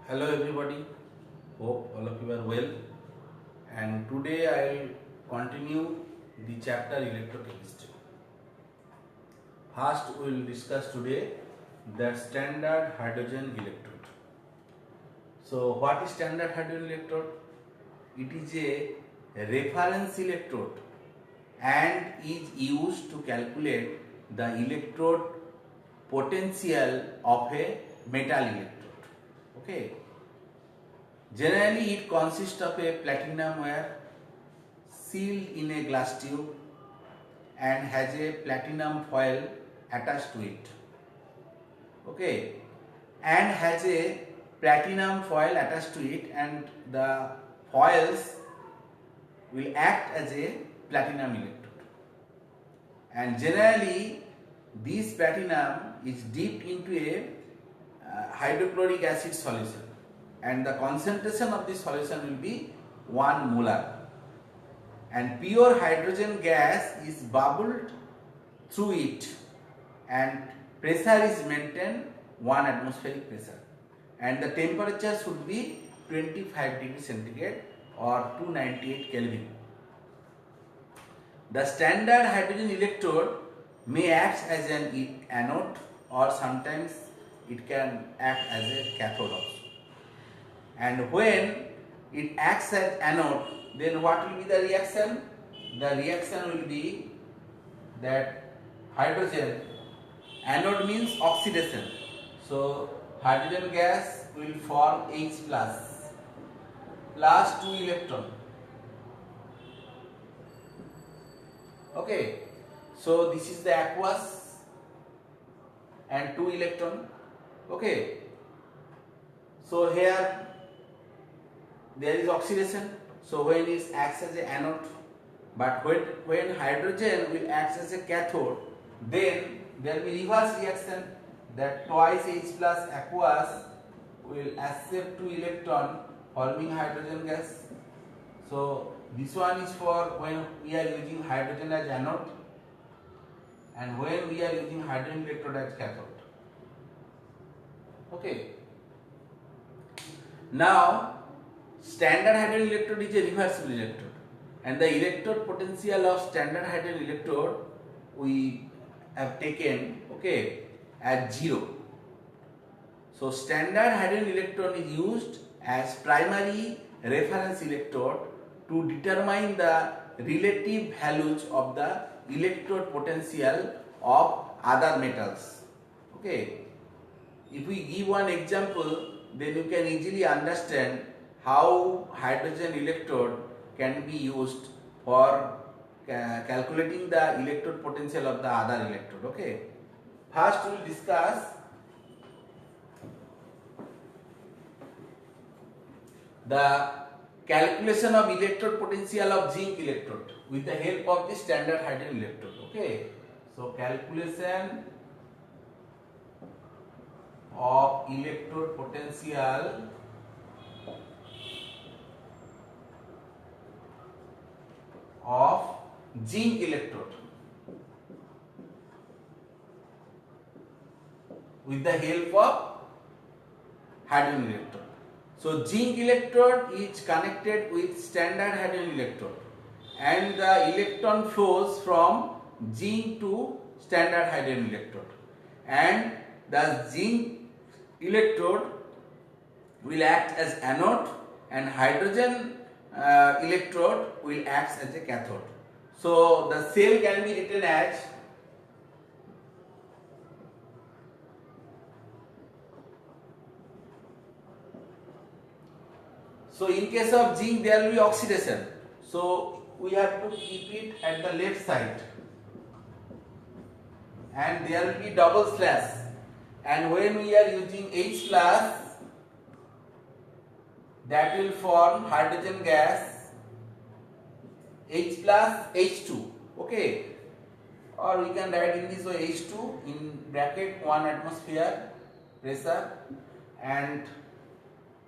Hello everybody, hope all of you are well, and today I will continue the chapter Electrochemistry. First we will discuss today the standard hydrogen electrode. So what is standard hydrogen electrode? It is a reference electrode and is used to calculate the electrode potential of a metal electrode. Okay. Generally, it consists of a platinum wire sealed in a glass tube and has a platinum foil attached to it. Okay, and has a platinum foil attached to it, and the foils will act as a platinum electrode. And generally, this platinum is dipped into a hydrochloric acid solution, and the concentration of this solution will be 1 molar, and pure hydrogen gas is bubbled through it, and pressure is maintained 1 atmospheric pressure, and the temperature should be 25 degrees centigrade or 298 Kelvin. The standard hydrogen electrode may act as an anode, or sometimes it can act as a cathode also. And when it acts as anode, then what will be the reaction? The reaction will be that hydrogen, anode means oxidation. So hydrogen gas will form H plus 2 electron. Okay, so this is the aqueous and 2 electron. Okay, so here there is oxidation, so when it acts as an anode, but when hydrogen will act as a cathode, then there will be reverse reaction, that twice H plus aqueous will accept 2 electron forming hydrogen gas. So this one is for when we are using hydrogen as anode, and when we are using hydrogen electrode as cathode. Okay. Now standard hydrogen electrode is a reversible electrode, and the electrode potential of standard hydrogen electrode we have taken, okay, as 0. So standard hydrogen electrode is used as primary reference electrode to determine the relative values of the electrode potential of other metals. Okay, if we give one example, then you can easily understand how hydrogen electrode can be used for calculating the electrode potential of the other electrode. Okay, first we will discuss the calculation of electrode potential of zinc electrode with the help of the standard hydrogen electrode. Okay, so calculation of electrode potential of zinc electrode with the help of hydrogen electrode. So zinc electrode is connected with standard hydrogen electrode, and the electron flows from zinc to standard hydrogen electrode, and the zinc electrode will act as anode, and hydrogen electrode will act as a cathode. So the cell can be written as so in case of zinc there will be oxidation, so we have to keep it at the left side, and there will be double slash, and when we are using H plus, that will form hydrogen gas H plus H2. Okay, or we can write in this way H2 in bracket 1 atmosphere pressure, and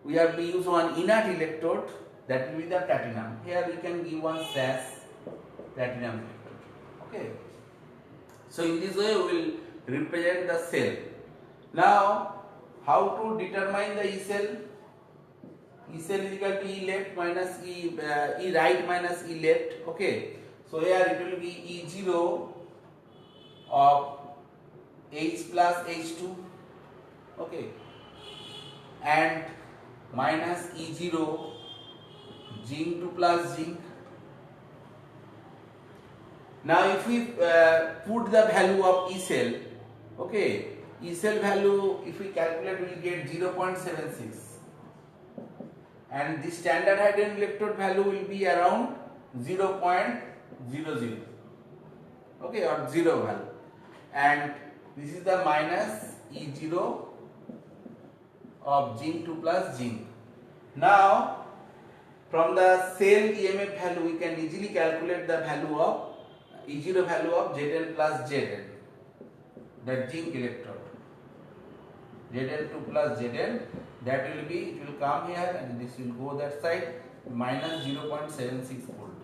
we have to use one inert electrode, that will be the platinum. Here we can give one slash platinum electrode. Okay, so in this way we will represent the cell. Now how to determine the E cell? E cell is equal to E left minus E right minus E left. Okay, so here it will be E0 of H plus H2. Okay, and minus E0 zinc 2 plus zinc. Now if we put the value of E cell, okay, E cell value if we calculate we will get 0.76, and the standard hydrogen electrode value will be around 0.00, okay, or 0 value, and this is the minus E0 of zinc 2 plus zinc. Now from the cell EMF value we can easily calculate the value of E0 value of Zn plus Zn, that zinc electrode. Zn2 plus Zn, that will be, it will come here and this will go that side, minus 0.76 volt.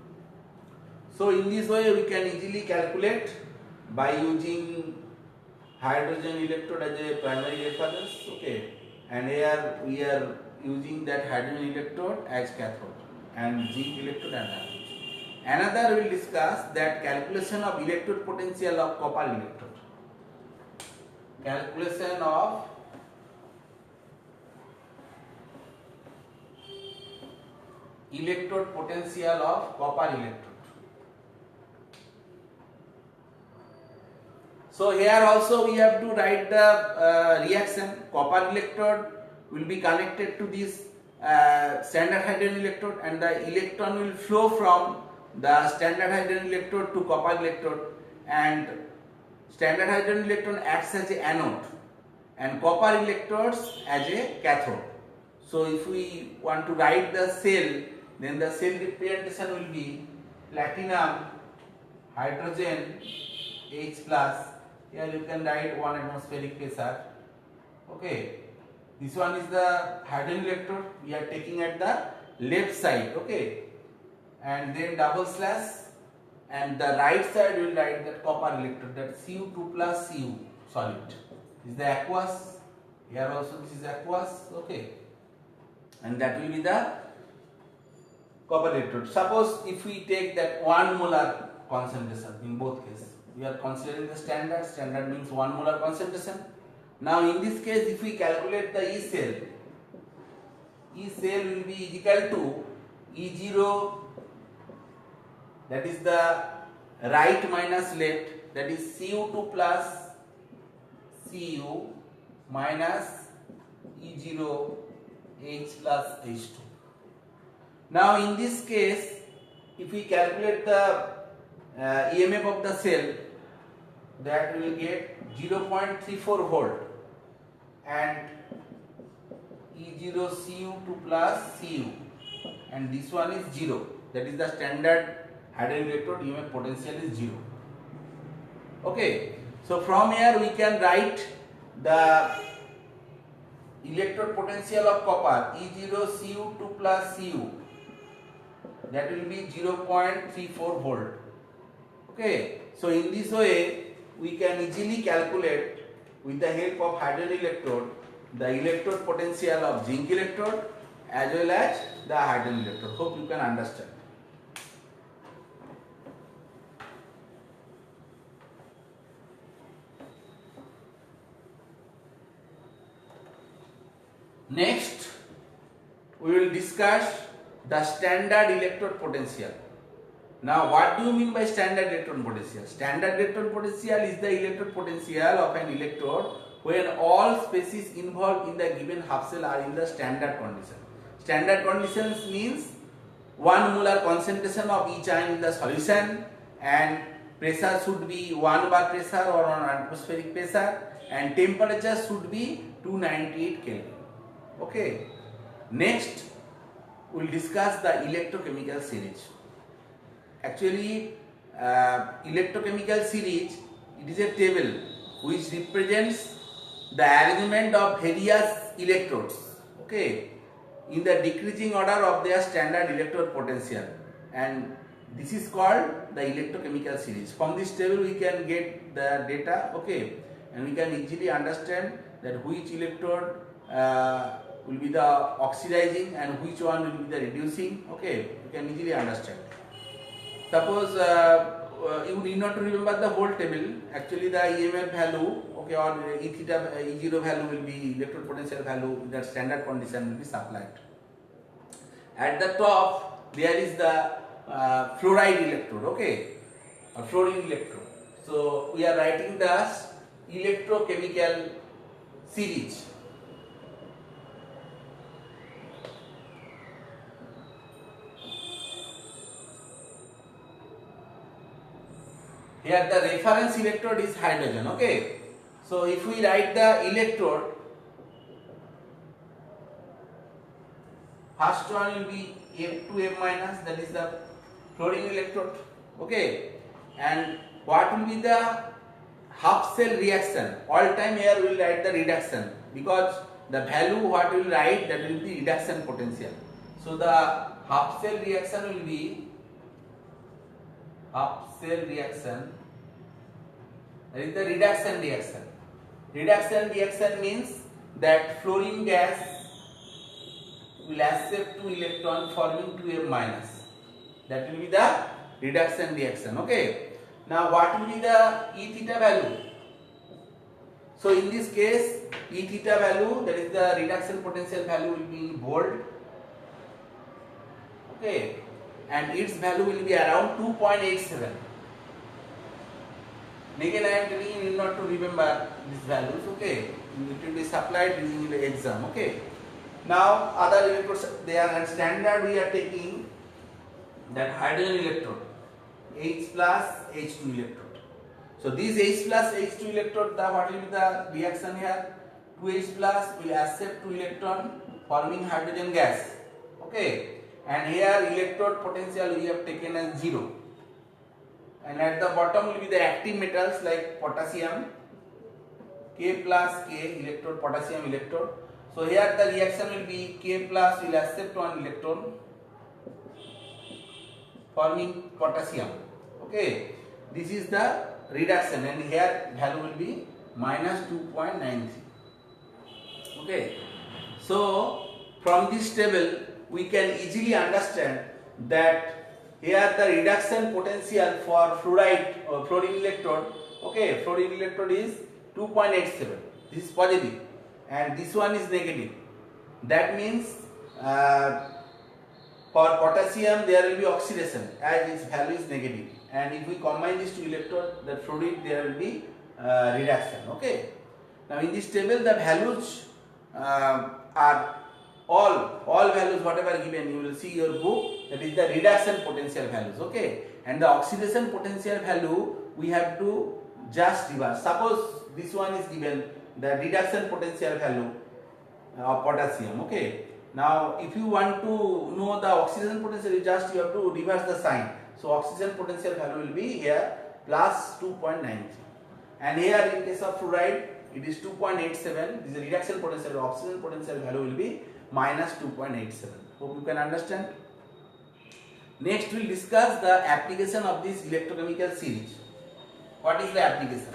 So in this way we can easily calculate by using hydrogen electrode as a primary reference, okay, and here we are using that hydrogen electrode as cathode and zinc electrode as anode. Another we will discuss that calculation of electrode potential of copper electrode. Calculation of electrode potential of copper electrode. So here also we have to write the reaction. Copper electrode will be connected to this standard hydrogen electrode, and the electron will flow from the standard hydrogen electrode to copper electrode, and standard hydrogen electron acts as a anode and copper electrodes as a cathode. So if we want to write the cell, then the cell representation will be platinum hydrogen H plus. Here you can write 1 atmospheric pressure. Okay, this one is the hydrogen electrode we are taking at the left side. Okay, and then double slash, and the right side will write that copper electrode, that Cu2 plus Cu solid. This is the aqueous. Here also this is aqueous. Okay, and that will be the copper electrode. Suppose if we take that 1 molar concentration in both cases, we are considering the standard. Standard means 1 molar concentration. Now in this case, if we calculate the E cell will be equal to E0, that is the right minus left, that is Cu2 plus Cu minus E0 H plus H2. Now in this case, if we calculate the EMF of the cell, that we will get 0.34 volt, and E0 Cu2 plus Cu, and this one is 0, that is the standard hydrogen electrode EMF potential is 0. Okay, so from here we can write the electrode potential of copper E0 Cu2 plus Cu, that will be 0.34 volt. Okay, so in this way we can easily calculate with the help of hydrogen electrode the electrode potential of zinc electrode as well as the hydrogen electrode. Hope you can understand. Next, we will discuss the standard electrode potential. Now, what do you mean by standard electron potential? Standard electron potential is the electrode potential of an electrode when all species involved in the given half cell are in the standard condition. Standard conditions means 1 molar concentration of each ion in the solution, and pressure should be 1 bar pressure or 1 atmospheric pressure, and temperature should be 298 Kelvin. Okay. Next, we will discuss the electrochemical series. Actually, electrochemical series, it is a table which represents the arrangement of various electrodes, okay, in the decreasing order of their standard electrode potential, and this is called the electrochemical series. From this table we can get the data, okay, and we can easily understand that which electrode will be the oxidizing and which one will be the reducing. Okay, you can easily understand. Suppose you need not to remember the whole table. Actually, the EMF value, okay, or E theta, E0 value will be electrode potential value. That standard condition will be supplied. At the top, there is the fluoride electrode, okay, or fluorine electrode. So we are writing the electrochemical series. Here the reference electrode is hydrogen, okay. So if we write the electrode, first one will be F2 M-, that is the fluorine electrode, okay. And what will be the half cell reaction? All time here we will write the reduction, because the value what we will write, that will be reduction potential. So the half cell reaction will be half cell reaction, that is the reduction reaction. Reduction reaction means that fluorine gas will accept 2 electron forming 2M-. That will be the reduction reaction, okay. Now what will be the E theta value? So in this case, E theta value, that is the reduction potential value, will be in volt, okay, and its value will be around 2.87. Again I am telling you not to remember these values, okay. It will be supplied during the exam, okay. Now other electrodes they are, and standard we are taking that hydrogen electrode, H plus H2 electrode. So this H plus H2 electrode, the what will be the reaction here? 2H plus will accept 2 electron forming hydrogen gas, okay. And here electrode potential we have taken as 0. And at the bottom will be the active metals like potassium, K plus K, electrode, potassium electrode. So here the reaction will be K plus will accept 1 electron forming potassium, okay. This is the reduction, and here value will be minus 2.93, okay. So from this table we can easily understand that here the reduction potential for fluoride or fluorine electrode, okay, fluorine electrode is 2.87. This is positive and this one is negative. That means for potassium there will be oxidation as its value is negative, and if we combine these two electrodes, the fluoride, there will be reduction, okay. Now in this table the values are all values whatever given, you will see your book, that is the reduction potential values, okay. And the oxidation potential value we have to just reverse. Suppose this one is given, the reduction potential value of potassium, okay. Now if you want to know the oxidation potential, you have to reverse the sign. So oxidation potential value will be here plus 2.93, and here in case of fluoride it is 2.87. This is the reduction potential, oxidation potential value will be minus 2.87. Hope you can understand. Next we will discuss the application of this electrochemical series. What is the application?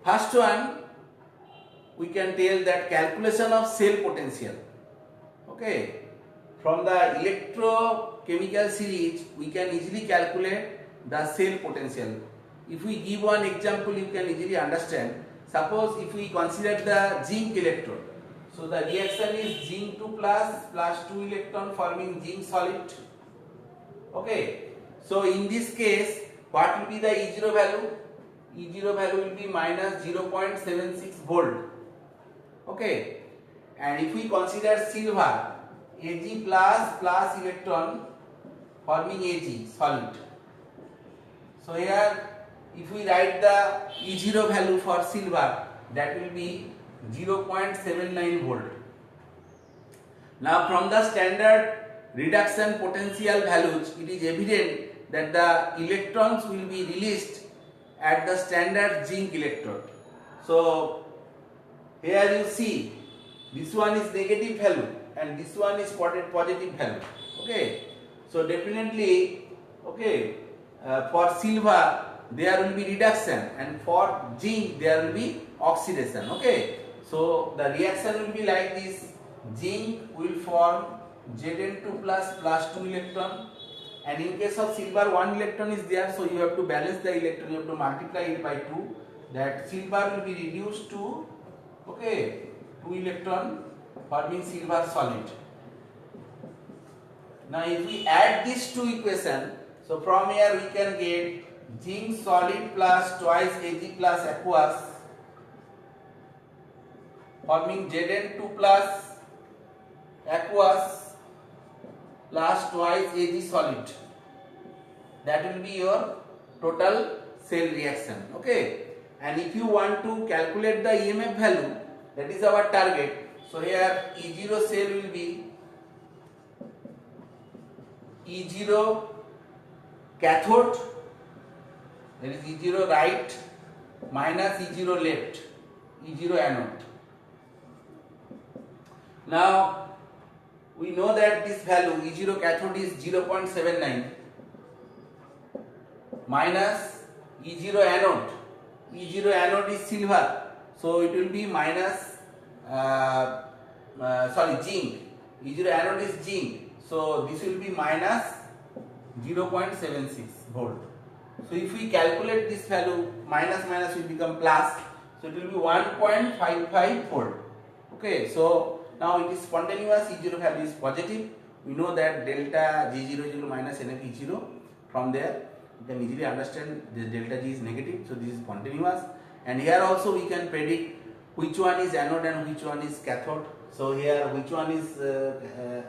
First one, we can tell that calculation of cell potential, okay. From the electrochemical series we can easily calculate the cell potential. If we give one example, you can easily understand. Suppose if we consider the zinc electrode, so the reaction is zinc 2 plus 2 electron forming zinc solid, okay. So in this case what will be the E0 value? E0 value will be minus 0.76 volt, okay. And if we consider silver, Ag plus electron forming Ag solid. So here if we write the E0 value for silver, that will be 0.79 volt. Now from the standard reduction potential values, it is evident that the electrons will be released at the standard zinc electrode. So here you see this one is negative value and this one is positive value, okay. So definitely, okay, for silver there will be reduction, and for zinc there will be oxidation. Okay, so the reaction will be like this. Zinc will form Zn2 plus 2 electron, and in case of silver 1 electron is there, so you have to balance the electron, you have to multiply it by 2. That silver will be reduced to, okay, 2 electron, forming silver solid. Now if we add these two equations, so from here we can get zinc solid plus twice Ag plus aqueous, forming Zn2 plus aqueous plus twice Ag solid. That will be your total cell reaction. Okay, and if you want to calculate the EMF value, that is our target. So here E0 cell will be E0 cathode, that is E0 right, minus E0 left, E0 anode. Now we know that this value E0 cathode is 0.79 minus E0 anode. E0 anode is silver, so it will be minus zinc. E0 anode is zinc, so this will be minus 0.76 volt. So if we calculate this value, minus will become plus, so it will be 1.55 volt. Okay, so now it is spontaneous, E0 value is positive. We know that delta G0 is minus NF E0. From there you can easily understand this delta G is negative, so this is spontaneous. And here also we can predict which one is anode and which one is cathode. So here which one is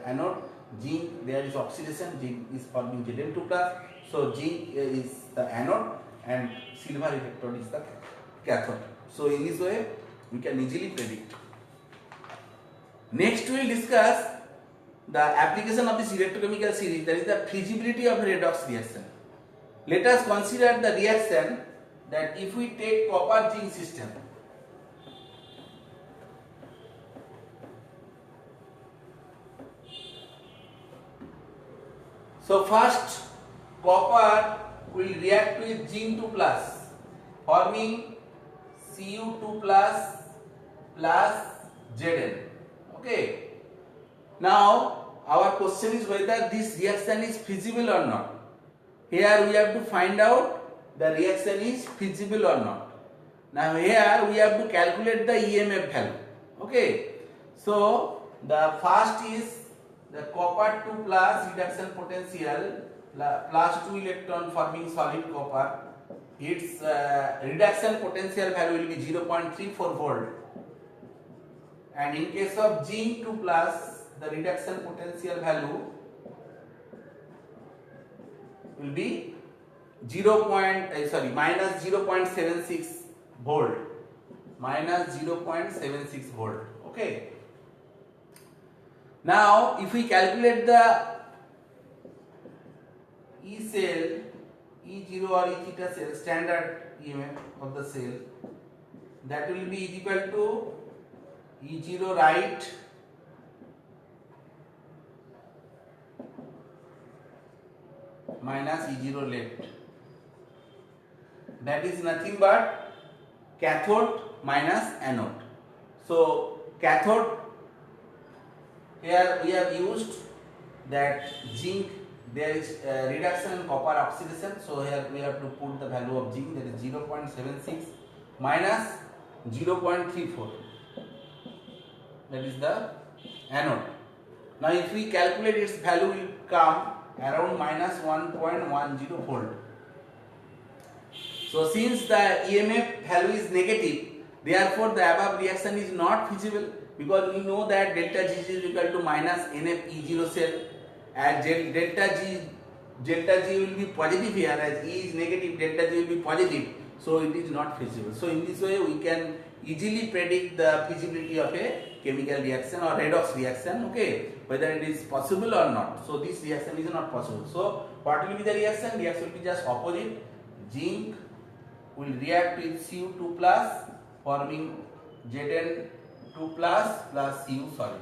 anode? Zinc, there is oxidation, zinc is forming Zn2 plus, so zinc is the anode and silver electrode is the cathode. So in this way we can easily predict. Next we will discuss the application of this electrochemical series, that is the feasibility of a redox reaction. Let us consider the reaction that if we take copper zinc system, so first copper will react with zinc 2 plus, forming Cu2 plus Zn. Okay. Now our question is whether this reaction is feasible or not. Here we have to find out the reaction is feasible or not. Now here we have to calculate the EMF value. Okay. So the first is the copper 2 plus reduction potential plus 2 electron forming solid copper. Its reduction potential value will be 0.34 volt. And in case of zinc 2 plus, the reduction potential value will be minus 0.76 volt. Minus 0.76 volt. Okay. Now, if we calculate the E cell, E0 or E theta cell, standard EMF of the cell, that will be equal to E0 right minus E0 left. That is nothing but cathode minus anode. So cathode, here we have used that zinc, there is reduction in copper oxidation, so here we have to put the value of zinc, that is 0.76 minus 0.34, that is the anode. Now if we calculate its value, will come around minus 1.10 volt. So since the EMF value is negative, therefore the above reaction is not feasible, because we know that delta G is equal to minus NF E0 cell, and delta G will be positive here, as E is negative, delta G will be positive, so it is not feasible. So in this way we can easily predict the feasibility of a chemical reaction or redox reaction, okay, whether it is possible or not. So this reaction is not possible. So what will be the reaction? Reaction will be just opposite. Zinc will react with Cu2 plus, forming Zn2 plus Cu solid.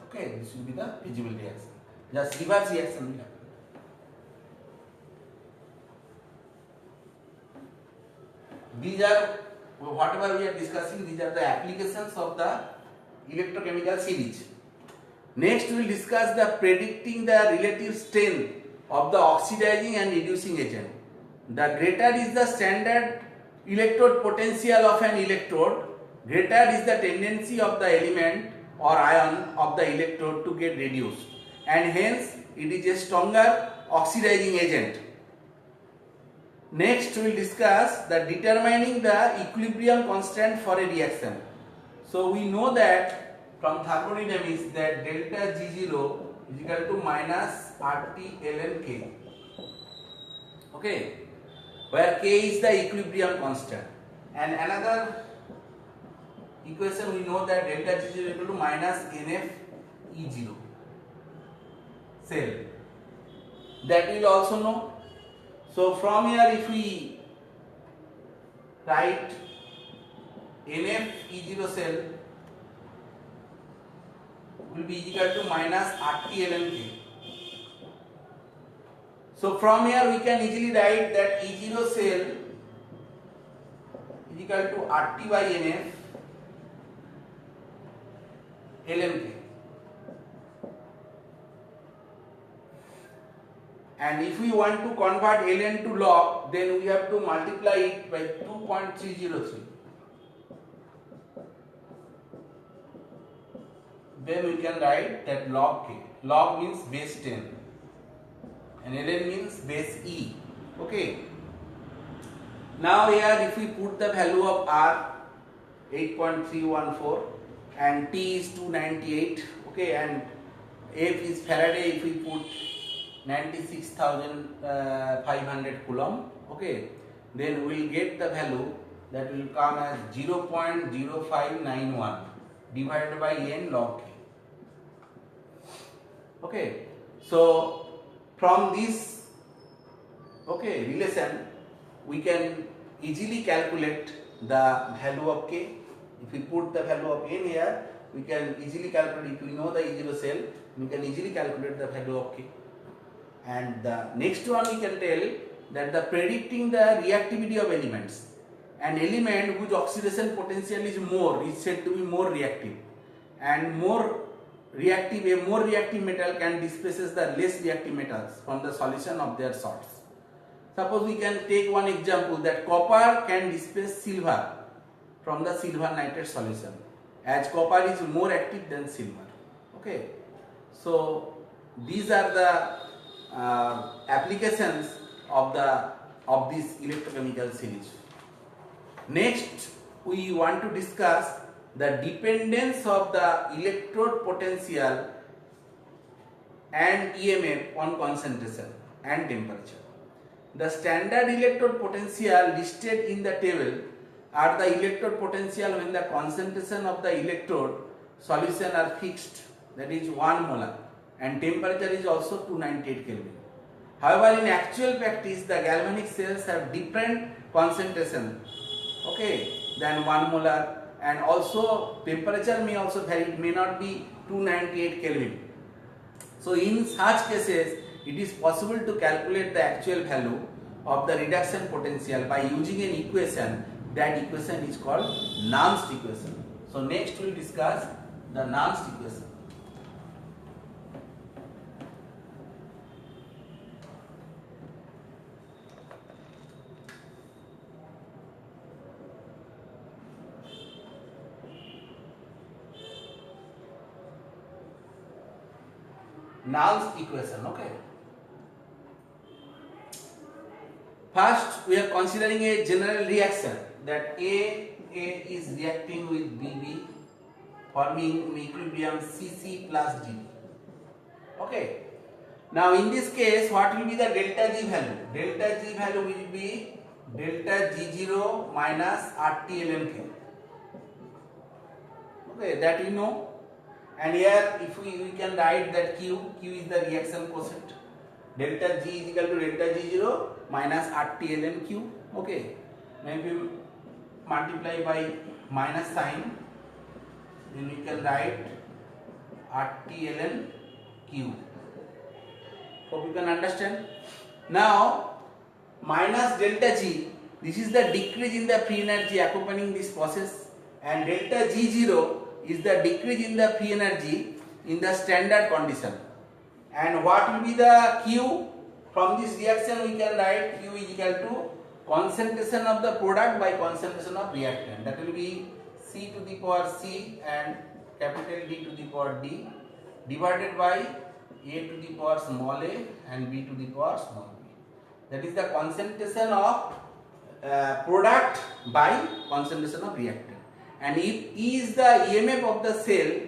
Okay, this will be the feasible reaction. Just reverse reaction will happen. these are whatever we are discussing, these are the applications of the electrochemical series. Next we will discuss the predicting the relative strength of the oxidizing and reducing agent. The greater is the standard electrode potential of an electrode, greater is the tendency of the element or ion of the electrode to get reduced, and hence it is a stronger oxidizing agent. Next we will discuss the determining the equilibrium constant for a reaction. So we know that from thermodynamics that delta G0 is equal to minus RT ln K. Okay, where K is the equilibrium constant, and another equation we know that delta G0 is equal to minus NF E0 cell, that we will also know. So from here if we write NF E0 cell will be equal to minus RT ln K. So from here we can easily write that E0 cell is equal to RT by NF ln K. And if we want to convert ln to log, then we have to multiply it by 2.303. Then we can write that log K. Log means base 10 and ln means base E. Okay. Now here if we put the value of R 8.314 and T is 298, okay, and F is Faraday, if we put 96,500 coulomb, okay, then we will get the value that will come as 0.0591 divided by n log K. Okay, so from this, okay, relation we can easily calculate the value of K. If we put the value of n here, we can easily calculate. If we know the E0 cell, we can easily calculate the value of K. And the next one we can tell that the predicting the reactivity of elements. An element whose oxidation potential is more is said to be more reactive, and more reactive, a more reactive metal can displaces the less reactive metals from the solution of their salts. Suppose we can take one example that copper can displace silver from the silver nitrate solution, as copper is more active than silver. Okay, so these are the applications of this electrochemical series. Next we want to discuss the dependence of the electrode potential and EMF on concentration and temperature. The standard electrode potential listed in the table are the electrode potential when the concentration of the electrode solution are fixed, that is 1 molar, and temperature is also 298 Kelvin. However, in actual practice, the galvanic cells have different concentration, okay, than 1 molar, and also temperature may also vary, it may not be 298 Kelvin. So in such cases, it is possible to calculate the actual value of the reduction potential by using an equation. That equation is called Nernst equation. So next we will discuss the Nernst equation. Nernst equation, okay. First, we are considering a general reaction that A is reacting with BB, forming equilibrium CC plus DB. Okay. Now, in this case, what will be the delta G value? Delta G value will be delta G0 minus RT ln K. Okay, that we know. And here, if we can write that Q is the reaction quotient. Delta G is equal to delta G0 minus RT ln Q. Okay, maybe multiply by minus sign, then we can write RT ln Q. Hope you can understand. Now minus delta G This is the decrease in the free energy accompanying this process, and delta G0 is the decrease in the free energy in the standard condition. And what will be the Q? From this reaction we can write Q is equal to concentration of the product by concentration of reactant. That will be C to the power C and capital D to the power D divided by A to the power small a and B to the power small b. That is the concentration of product by concentration of reactant. And if E is the EMF of the cell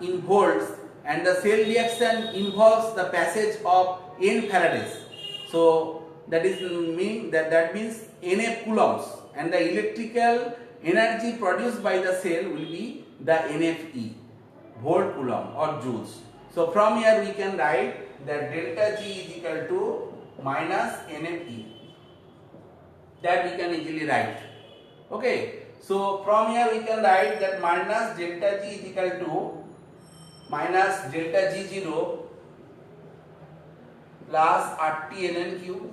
in volts, and the cell reaction involves the passage of N farads, so that is mean that means NF coulombs, and the electrical energy produced by the cell will be the NFE, volt coulomb or joules. So from here we can write that delta G is equal to minus NFE. That we can easily write. Okay. So from here we can write that minus delta G is equal to minus delta G0 plus RT ln Q.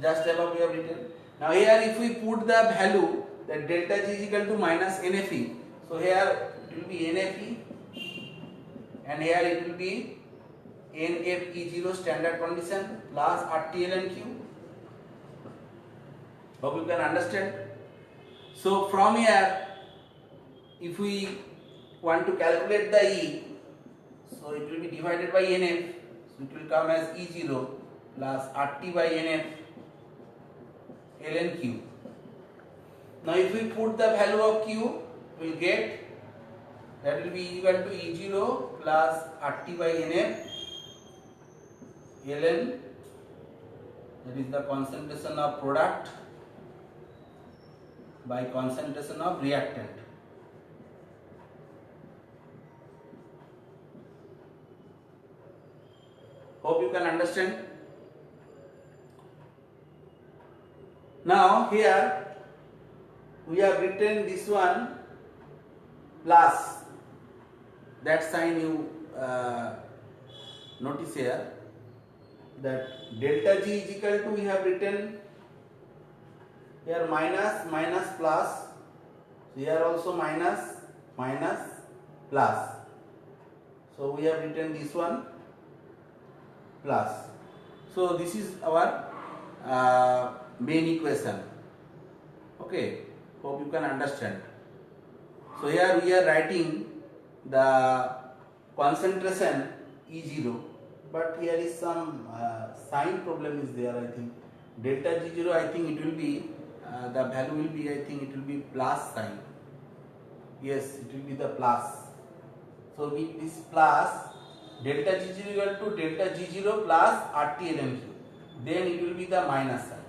Just above we have written. Now here if we put the value that delta G is equal to minus NFE, so here it will be NFE and here it will be NFE0 standard condition plus RT ln Q. Hope you can understand. So from here, if we want to calculate the E, so it will be divided by NF, so it will come as E0 plus RT by NF ln Q. Now if we put the value of Q, we will get that will be equal to E0 plus RT by NF ln, that is the concentration of product by concentration of reactant. Hope you can understand. Now here we have written this one plus, that sign you notice here, that delta G is equal to, we have written here minus, minus, plus. So here also minus, minus, plus. So we have written this one plus. So this is our main equation. Okay, hope you can understand. So here we are writing the concentration E0, but here is some sign problem is there. I think delta G0, I think it will be the value will be, I think it will be plus sign. Yes, it will be the plus. So with this plus, delta G0 equal to delta G0 plus RT ln Q. Then it will be the minus sign.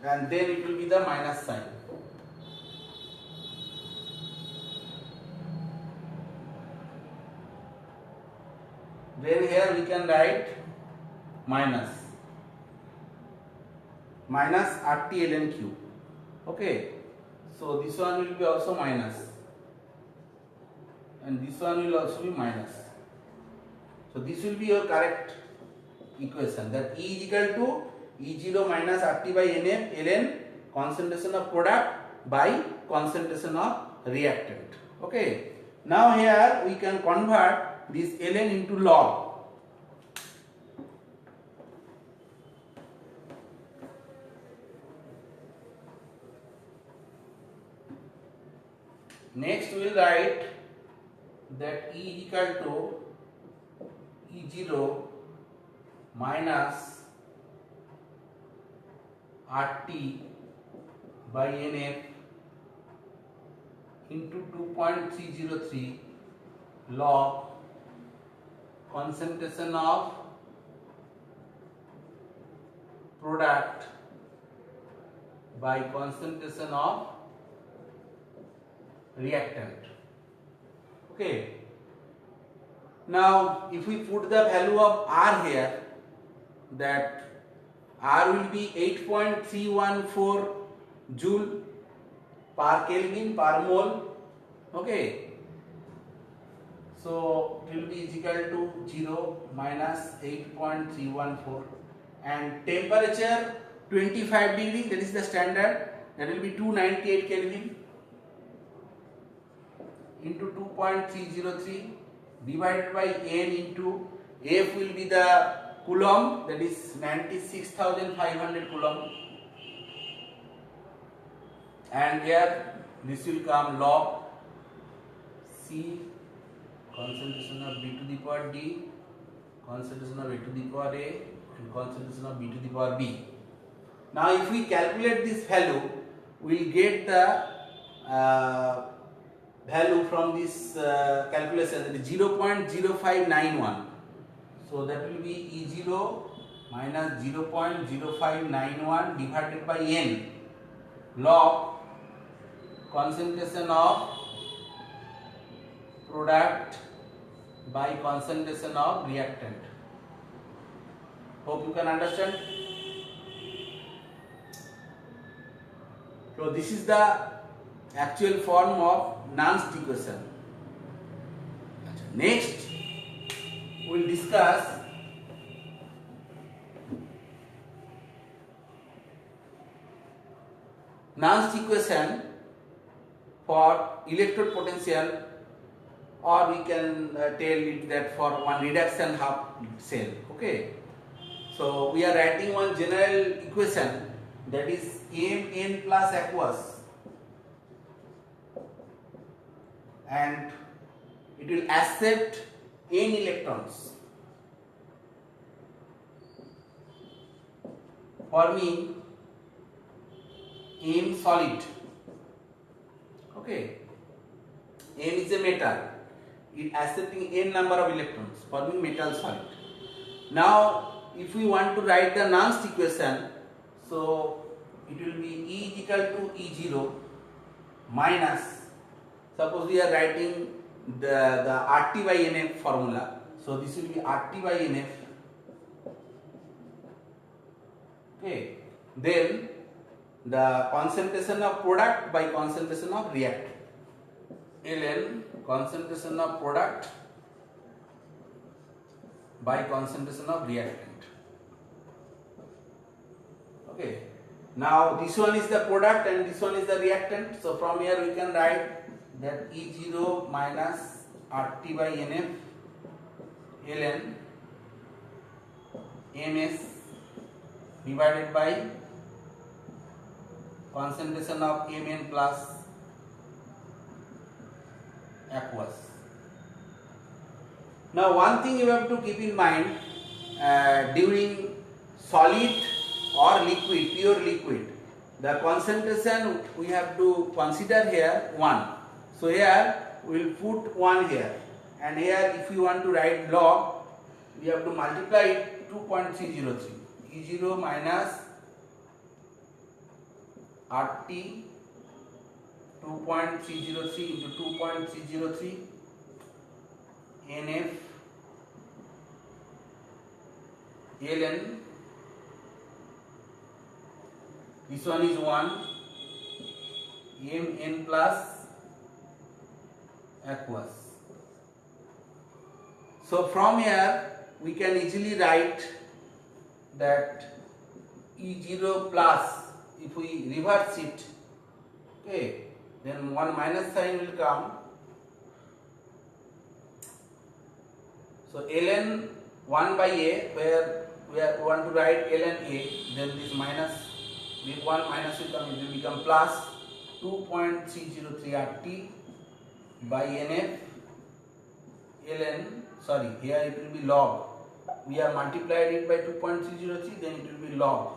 And then it will be the minus sign. Then here we can write minus RT ln Q. Okay, so this one will be also minus, and this one will also be minus. So this will be your correct equation, that E is equal to E0 minus RT by NF ln concentration of product by concentration of reactant. Okay, now here we can convert this ln into log. Next we will write that E is equal to E0 minus RT by NF into 2.303 log concentration of product by concentration of reactant. Okay. Now if we put the value of R here, that R will be 8.314 joule per Kelvin per mole. Okay. So it will be equal to 0 minus 8.314, and temperature 25 degree, that is the standard, that will be 298 Kelvin into 2.303 divided by n into F will be the coulomb, that is 96,500 coulomb, and here this will come log C concentration of B to the power D, concentration of A to the power A, and concentration of B to the power B. Now if we calculate this value, we will get the value from this calculation, that is 0.0591. So that will be E0 minus 0.0591 divided by N log concentration of product by concentration of reactant. Hope you can understand. So this is the actual form of Nernst equation. Next we will discuss Nernst equation for electrode potential, or we can tell it that for one reduction half cell. Okay, so we are writing one general equation, that is Mn plus aqueous, and it will accept n electrons, forming M solid. Okay, M is a metal, it accepting n number of electrons, forming metal solid. Now if we want to write the Nernst equation, so it will be E is equal to E0 minus, suppose we are writing the RT by NF formula, so this will be RT by NF. Okay, then the concentration of product by concentration of reactant, ln concentration of product by concentration of reactant. Okay, now this one is the product and this one is the reactant, so from here we can write that E0 minus RT by NF ln MS divided by concentration of Mn plus aqueous. Now one thing you have to keep in mind, during solid or liquid, pure liquid, the concentration we have to consider here 1. So here we will put 1 here, and here if you want to write log, we have to multiply it 2.303. E0 minus RT 2.303 into 2.303 NF ln, this one is 1, Mn plus aqueous. So from here we can easily write that E0 plus, if we reverse it, okay, then one minus sign will come. So ln 1 by A, where we want to write ln A, then this minus, with 1 minus will come, it will become plus 2.303 RT by NF ln, sorry, here it will be log. We have multiplied it by 2.303, then it will be log.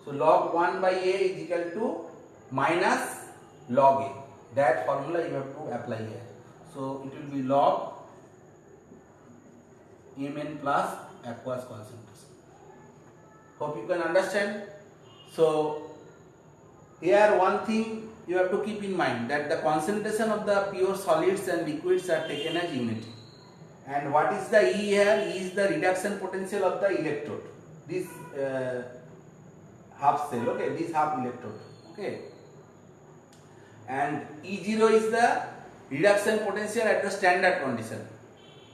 So log 1 by A is equal to minus log A. That formula you have to apply here. So it will be log Mn plus aqueous concentration. Hope you can understand. So here one thing you have to keep in mind, that the concentration of the pure solids and liquids are taken as unity. And what is the E here? E is the reduction potential of the electrode. This half cell, okay, this half electrode, okay. And E0 is the reduction potential at the standard condition.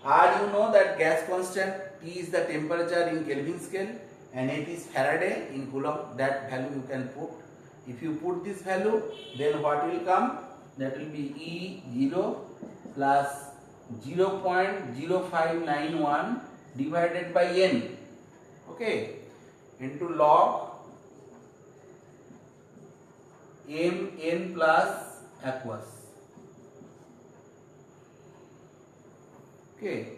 R, you know that gas constant, T is the temperature in Kelvin scale and F is Faraday in Coulomb. That value you can put. If you put this value, then what will come? That will be E0 plus 0.0591 divided by N, okay, into log Mn plus aqueous. Okay,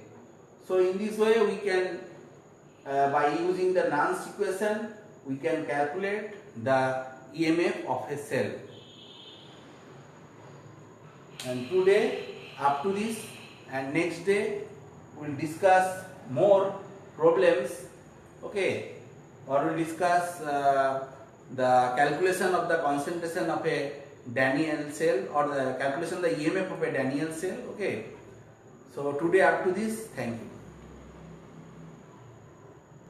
so in this way we can by using the Nernst equation we can calculate the EMF of a cell. And today up to this, and next day we will discuss more problems, okay, or we will discuss the calculation of the concentration of a Daniell cell or the calculation of the EMF of a Daniell cell, okay. So today up to this, thank you.